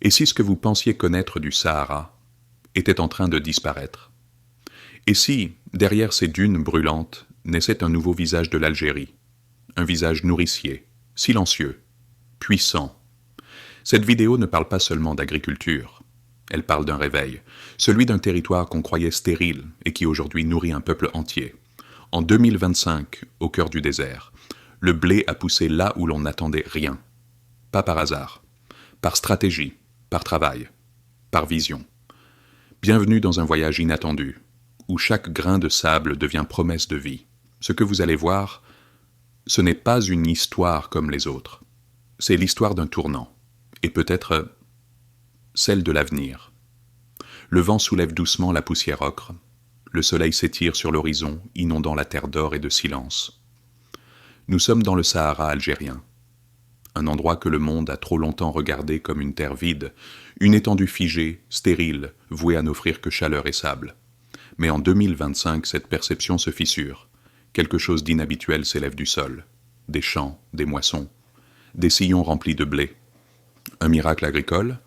Et si ce que vous pensiez connaître du Sahara était en train de disparaître? Et si, derrière ces dunes brûlantes, naissait un nouveau visage de l'Algérie, un visage nourricier, silencieux, puissant? Cette vidéo ne parle pas seulement d'agriculture, elle parle d'un réveil, celui d'un territoire qu'on croyait stérile et qui aujourd'hui nourrit un peuple entier. En 2025, au cœur du désert, le blé a poussé là où l'on n'attendait rien. Pas par hasard, par stratégie, par travail, par vision. Bienvenue dans un voyage inattendu, où chaque grain de sable devient promesse de vie. Ce que vous allez voir, ce n'est pas une histoire comme les autres. C'est l'histoire d'un tournant, et peut-être celle de l'avenir. Le vent soulève doucement la poussière ocre. Le soleil s'étire sur l'horizon, inondant la terre d'or et de silence. Nous sommes dans le Sahara algérien, un endroit que le monde a trop longtemps regardé comme une terre vide, une étendue figée, stérile, vouée à n'offrir que chaleur et sable. Mais en 2025, cette perception se fissure. Quelque chose d'inhabituel s'élève du sol. Des champs, des moissons, des sillons remplis de blé. Un miracle agricole?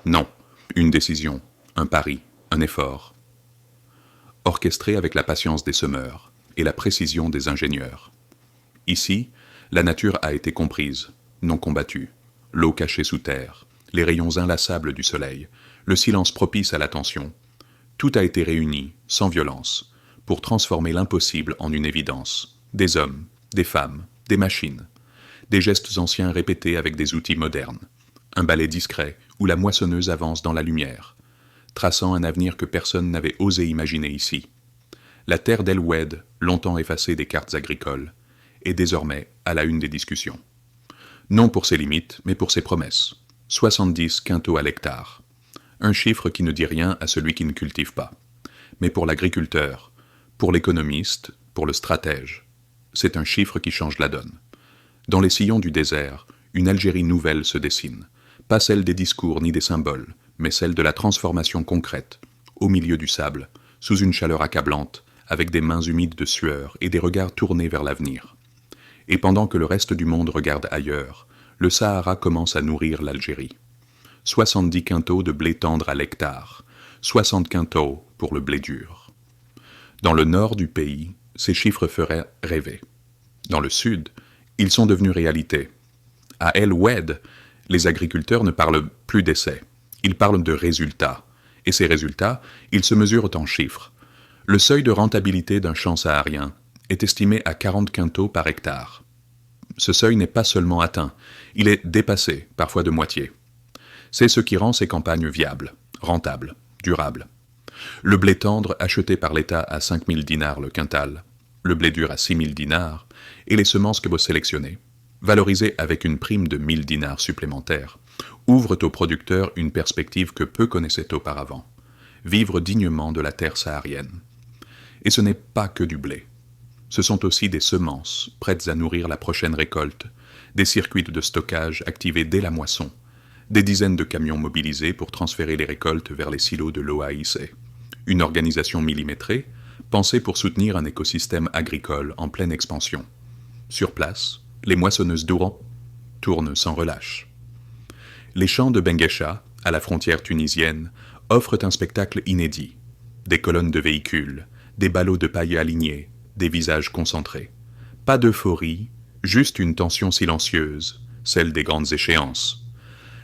Non, une décision, un pari, un effort. Orchestré avec la patience des semeurs et la précision des ingénieurs. Ici, la nature a été comprise, non combattue. L'eau cachée sous terre, les rayons inlassables du soleil, le silence propice à l'attention. Tout a été réuni, sans violence, pour transformer l'impossible en une évidence. Des hommes, des femmes, des machines. Des gestes anciens répétés avec des outils modernes. Un balai discret où la moissonneuse avance dans la lumière, traçant un avenir que personne n'avait osé imaginer ici. La terre d'El Oued, longtemps effacée des cartes agricoles, est désormais à la une des discussions. Non pour ses limites, mais pour ses promesses. 70 quintaux à l'hectare. Un chiffre qui ne dit rien à celui qui ne cultive pas. Mais pour l'agriculteur, pour l'économiste, pour le stratège, c'est un chiffre qui change la donne. Dans les sillons du désert, une Algérie nouvelle se dessine. Pas celle des discours ni des symboles, mais celle de la transformation concrète, au milieu du sable, sous une chaleur accablante, avec des mains humides de sueur et des regards tournés vers l'avenir. Et pendant que le reste du monde regarde ailleurs, le Sahara commence à nourrir l'Algérie. 70 quintaux de blé tendre à l'hectare, 60 quintaux pour le blé dur. Dans le nord du pays, ces chiffres feraient rêver. Dans le sud, ils sont devenus réalité. À El Oued, les agriculteurs ne parlent plus d'essais, ils parlent de résultats. Et ces résultats, ils se mesurent en chiffres. Le seuil de rentabilité d'un champ saharien est estimé à 40 quintaux par hectare. Ce seuil n'est pas seulement atteint, il est dépassé, parfois de moitié. C'est ce qui rend ces campagnes viables, rentables, durables. Le blé tendre acheté par l'État à 5 000 dinars le quintal, le blé dur à 6 000 dinars, et les semences que vous sélectionnez, valorisées avec une prime de 1 000 dinars supplémentaires, ouvrent aux producteurs une perspective que peu connaissaient auparavant, vivre dignement de la terre saharienne. Et ce n'est pas que du blé. Ce sont aussi des semences prêtes à nourrir la prochaine récolte, des circuits de stockage activés dès la moisson, des dizaines de camions mobilisés pour transférer les récoltes vers les silos de l'OAIC, une organisation millimétrée pensée pour soutenir un écosystème agricole en pleine expansion. Sur place, les moissonneuses d'Oran tournent sans relâche. Les champs de Benguecha, à la frontière tunisienne, offrent un spectacle inédit. Des colonnes de véhicules, des ballots de paille alignés, des visages concentrés. Pas d'euphorie, juste une tension silencieuse, celle des grandes échéances.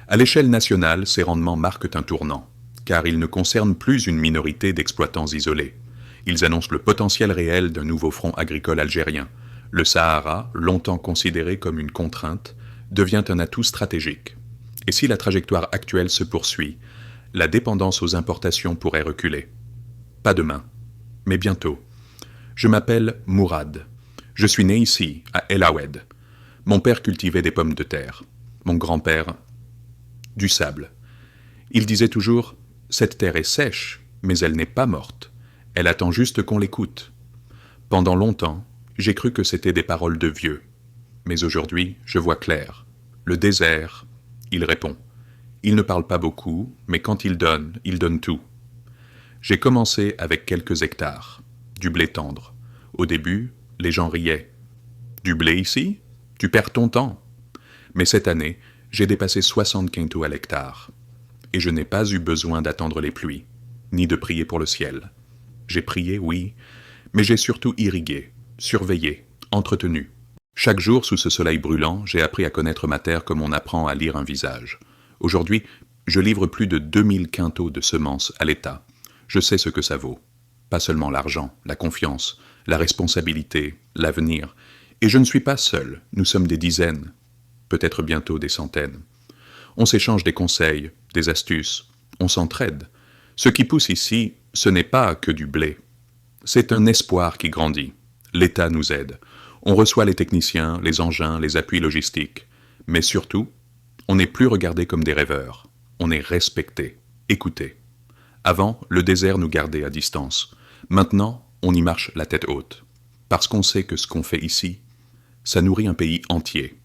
À l'échelle nationale, ces rendements marquent un tournant, car ils ne concernent plus une minorité d'exploitants isolés. Ils annoncent le potentiel réel d'un nouveau front agricole algérien. Le Sahara, longtemps considéré comme une contrainte, devient un atout stratégique. Et si la trajectoire actuelle se poursuit, la dépendance aux importations pourrait reculer. Pas demain, mais bientôt. Je m'appelle Mourad. Je suis né ici, à El Oued. Mon père cultivait des pommes de terre. Mon grand-père, du sable. Il disait toujours « Cette terre est sèche, mais elle n'est pas morte. Elle attend juste qu'on l'écoute. » Pendant longtemps, j'ai cru que c'était des paroles de vieux. Mais aujourd'hui, je vois clair. Le désert, il répond. Il ne parle pas beaucoup, mais quand il donne tout. J'ai commencé avec quelques hectares, du blé tendre. Au début, les gens riaient. Du blé ici? Tu perds ton temps. Mais cette année, j'ai dépassé 60 quintaux à l'hectare. et je n'ai pas eu besoin d'attendre les pluies, ni de prier pour le ciel. J'ai prié, oui, mais j'ai surtout irrigué, surveillé, entretenu. Chaque jour, sous ce soleil brûlant, j'ai appris à connaître ma terre comme on apprend à lire un visage. Aujourd'hui, je livre plus de 2000 quintaux de semences à l'État. Je sais ce que ça vaut. Pas seulement l'argent, la confiance, la responsabilité, l'avenir. Et je ne suis pas seul, nous sommes des dizaines, peut-être bientôt des centaines. On s'échange des conseils, des astuces, on s'entraide. Ce qui pousse ici, ce n'est pas que du blé. C'est un espoir qui grandit. L'État nous aide. On reçoit les techniciens, les engins, les appuis logistiques. Mais surtout, on n'est plus regardé comme des rêveurs. On est respecté, écouté. Avant, le désert nous gardait à distance. Maintenant, on y marche la tête haute. Parce qu'on sait que ce qu'on fait ici, ça nourrit un pays entier.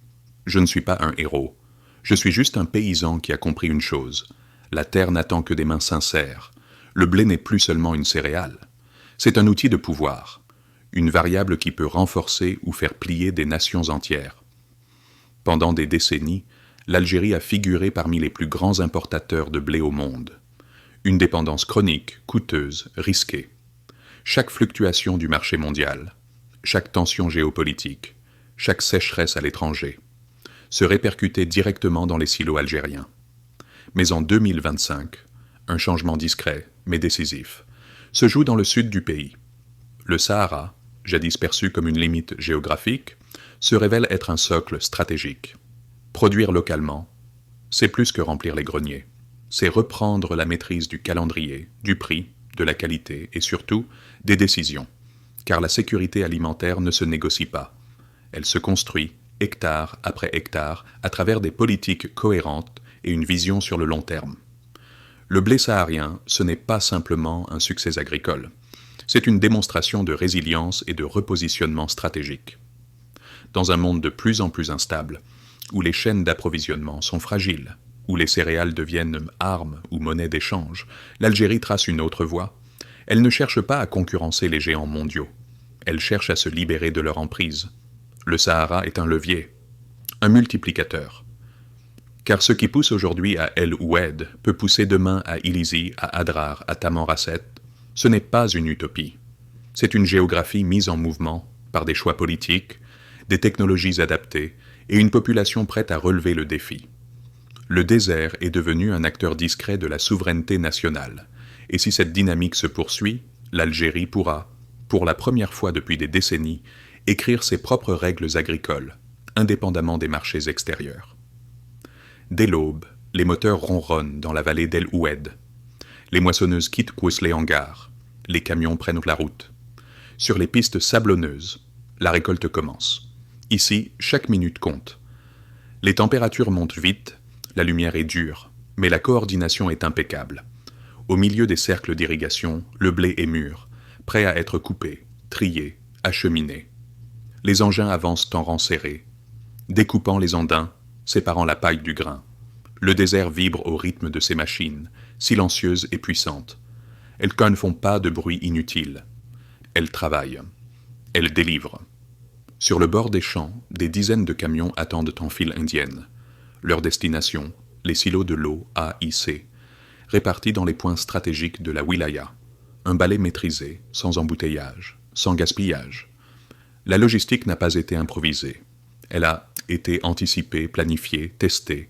Je ne suis pas un héros. Je suis juste un paysan qui a compris une chose. La terre n'attend que des mains sincères. Le blé n'est plus seulement une céréale. C'est un outil de pouvoir. Une variable qui peut renforcer ou faire plier des nations entières. Pendant des décennies, l'Algérie a figuré parmi les plus grands importateurs de blé au monde. Une dépendance chronique, coûteuse, risquée. Chaque fluctuation du marché mondial, chaque tension géopolitique, chaque sécheresse à l'étranger, se répercutait directement dans les silos algériens. Mais en 2025, un changement discret, mais décisif, se joue dans le sud du pays. Le Sahara, jadis perçu comme une limite géographique, se révèle être un socle stratégique. Produire localement, c'est plus que remplir les greniers. C'est reprendre la maîtrise du calendrier, du prix, de la qualité et surtout des décisions. Car la sécurité alimentaire ne se négocie pas. Elle se construit, hectare après hectare, à travers des politiques cohérentes et une vision sur le long terme. Le blé saharien, ce n'est pas simplement un succès agricole. C'est une démonstration de résilience et de repositionnement stratégique. Dans un monde de plus en plus instable, où les chaînes d'approvisionnement sont fragiles, où les céréales deviennent armes ou monnaie d'échange, l'Algérie trace une autre voie. Elle ne cherche pas à concurrencer les géants mondiaux. Elle cherche à se libérer de leur emprise. Le Sahara est un levier, un multiplicateur. Car ce qui pousse aujourd'hui à El Oued peut pousser demain à Illizi, à Adrar, à Tamanrasset. Ce n'est pas une utopie. C'est une géographie mise en mouvement par des choix politiques, des technologies adaptées et une population prête à relever le défi. Le désert est devenu un acteur discret de la souveraineté nationale. Et si cette dynamique se poursuit, l'Algérie pourra, pour la première fois depuis des décennies, écrire ses propres règles agricoles, indépendamment des marchés extérieurs. Dès l'aube, les moteurs ronronnent dans la vallée d'El Oued. Les moissonneuses quittent les hangars. Les camions prennent la route. Sur les pistes sablonneuses, la récolte commence. Ici, chaque minute compte. Les températures montent vite, la lumière est dure, mais la coordination est impeccable. Au milieu des cercles d'irrigation, le blé est mûr, prêt à être coupé, trié, acheminé. Les engins avancent en rang serré, découpant les andins, séparant la paille du grain. Le désert vibre au rythme de ces machines, silencieuses et puissantes. Elles ne font pas de bruit inutile. Elles travaillent. Elles délivrent. Sur le bord des champs, des dizaines de camions attendent en file indienne. Leur destination, les silos de l'eau AIC, répartis dans les points stratégiques de la wilaya. Un balai maîtrisé, sans embouteillage, sans gaspillage. La logistique n'a pas été improvisée. Elle a été anticipée, planifiée, testée.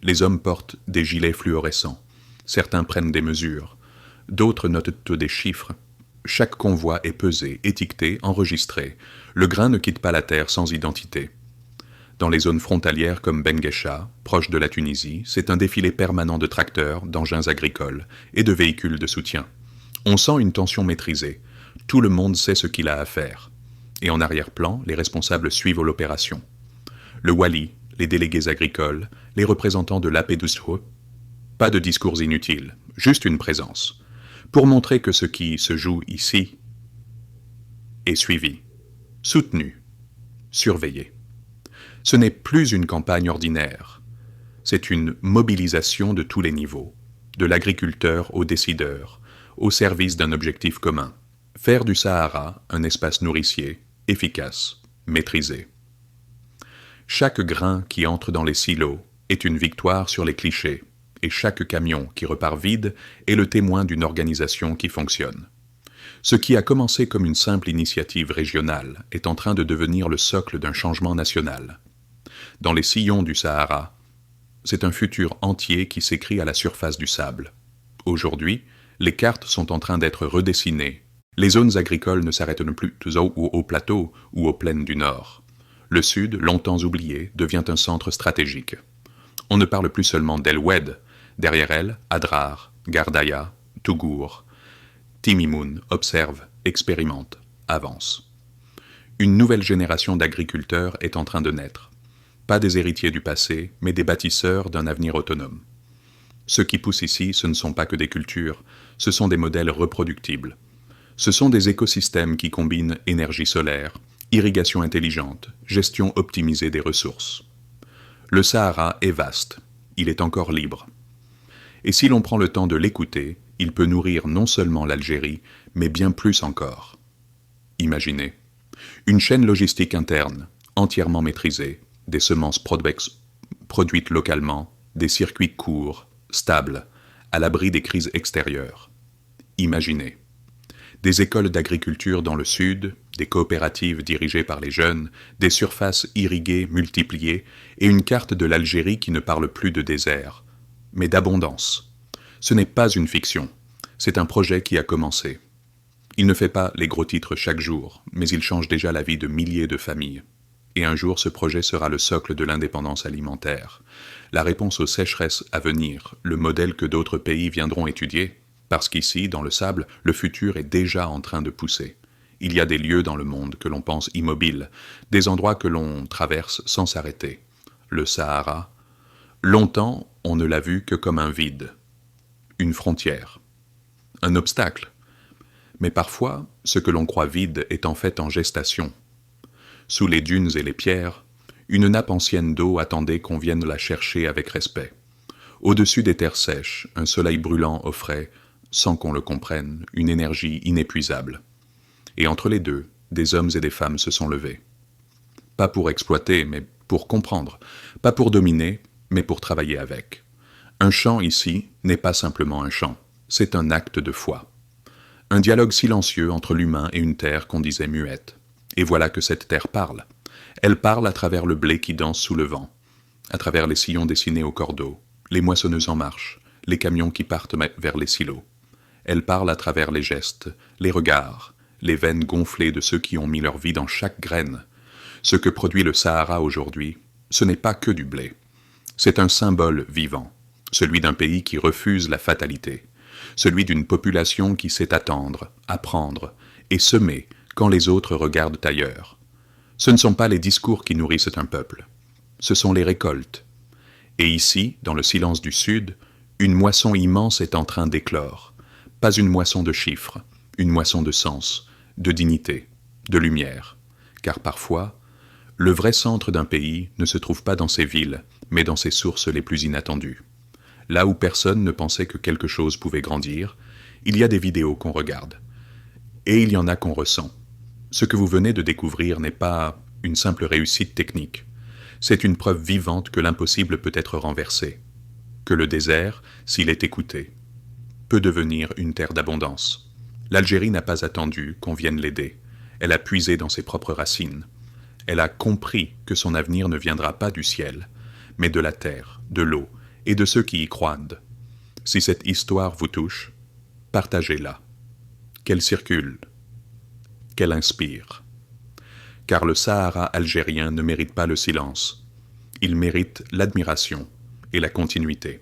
Les hommes portent des gilets fluorescents. Certains prennent des mesures. D'autres notent des chiffres. Chaque convoi est pesé, étiqueté, enregistré. Le grain ne quitte pas la terre sans identité. Dans les zones frontalières comme Benguecha, proche de la Tunisie, c'est un défilé permanent de tracteurs, d'engins agricoles et de véhicules de soutien. On sent une tension maîtrisée. Tout le monde sait ce qu'il a à faire. Et en arrière-plan, les responsables suivent l'opération. Le wali, les délégués agricoles, les représentants de l'APEDUSHO. Pas de discours inutiles, juste une présence. Pour montrer que ce qui se joue ici est suivi, soutenu, surveillé. Ce n'est plus une campagne ordinaire. C'est une mobilisation de tous les niveaux, de l'agriculteur au décideur, au service d'un objectif commun. Faire du Sahara un espace nourricier, efficace, maîtrisé. Chaque grain qui entre dans les silos est une victoire sur les clichés, et chaque camion qui repart vide est le témoin d'une organisation qui fonctionne. Ce qui a commencé comme une simple initiative régionale est en train de devenir le socle d'un changement national. Dans les sillons du Sahara, c'est un futur entier qui s'écrit à la surface du sable. Aujourd'hui, les cartes sont en train d'être redessinées. Les zones agricoles ne s'arrêtent plus au plateau ou aux plaines du Nord. Le Sud, longtemps oublié, devient un centre stratégique. On ne parle plus seulement d'El Oued. Derrière elle, Adrar, Gardaya, Tougour. Timimoun observe, expérimente, avance. Une nouvelle génération d'agriculteurs est en train de naître. Pas des héritiers du passé, mais des bâtisseurs d'un avenir autonome. Ce qui pousse ici, ce ne sont pas que des cultures, ce sont des modèles reproductibles. Ce sont des écosystèmes qui combinent énergie solaire, irrigation intelligente, gestion optimisée des ressources. Le Sahara est vaste, il est encore libre. Et si l'on prend le temps de l'écouter, il peut nourrir non seulement l'Algérie, mais bien plus encore. Imaginez, une chaîne logistique interne, entièrement maîtrisée, des semences produites localement, des circuits courts, stables, à l'abri des crises extérieures. Imaginez, des écoles d'agriculture dans le sud, des coopératives dirigées par les jeunes, des surfaces irriguées multipliées et une carte de l'Algérie qui ne parle plus de désert, mais d'abondance. Ce n'est pas une fiction, c'est un projet qui a commencé. Il ne fait pas les gros titres chaque jour, mais il change déjà la vie de milliers de familles. Et un jour, ce projet sera le socle de l'indépendance alimentaire, la réponse aux sécheresses à venir, le modèle que d'autres pays viendront étudier, parce qu'ici, dans le sable, le futur est déjà en train de pousser. Il y a des lieux dans le monde que l'on pense immobiles, des endroits que l'on traverse sans s'arrêter. Le Sahara, longtemps, on ne l'a vu que comme un vide, une frontière, un obstacle. Mais parfois, ce que l'on croit vide est en fait en gestation. Sous les dunes et les pierres, une nappe ancienne d'eau attendait qu'on vienne la chercher avec respect. Au-dessus des terres sèches, un soleil brûlant offrait, sans qu'on le comprenne, une énergie inépuisable. Et entre les deux, des hommes et des femmes se sont levés. Pas pour exploiter, mais pour comprendre. Pas pour dominer, mais pour travailler avec. Un chant ici n'est pas simplement un chant, c'est un acte de foi. Un dialogue silencieux entre l'humain et une terre qu'on disait muette. Et voilà que cette terre parle. Elle parle à travers le blé qui danse sous le vent, à travers les sillons dessinés au cordeau, les moissonneuses en marche, les camions qui partent vers les silos. Elle parle à travers les gestes, les regards, les veines gonflées de ceux qui ont mis leur vie dans chaque graine. Ce que produit le Sahara aujourd'hui, ce n'est pas que du blé. C'est un symbole vivant, celui d'un pays qui refuse la fatalité, celui d'une population qui sait attendre, apprendre et semer quand les autres regardent ailleurs. Ce ne sont pas les discours qui nourrissent un peuple, ce sont les récoltes. Et ici, dans le silence du Sud, une moisson immense est en train d'éclore. Pas une moisson de chiffres, une moisson de sens, de dignité, de lumière. Car parfois, le vrai centre d'un pays ne se trouve pas dans ses villes, mais dans ses sources les plus inattendues. Là où personne ne pensait que quelque chose pouvait grandir, il y a des vidéos qu'on regarde. Et il y en a qu'on ressent. Ce que vous venez de découvrir n'est pas une simple réussite technique. C'est une preuve vivante que l'impossible peut être renversé. Que le désert, s'il est écouté, peut devenir une terre d'abondance. L'Algérie n'a pas attendu qu'on vienne l'aider. Elle a puisé dans ses propres racines. Elle a compris que son avenir ne viendra pas du ciel, mais de la terre, de l'eau et de ceux qui y croient. Si cette histoire vous touche, partagez-la. Qu'elle circule, qu'elle inspire. Car le Sahara algérien ne mérite pas le silence. Il mérite l'admiration et la continuité.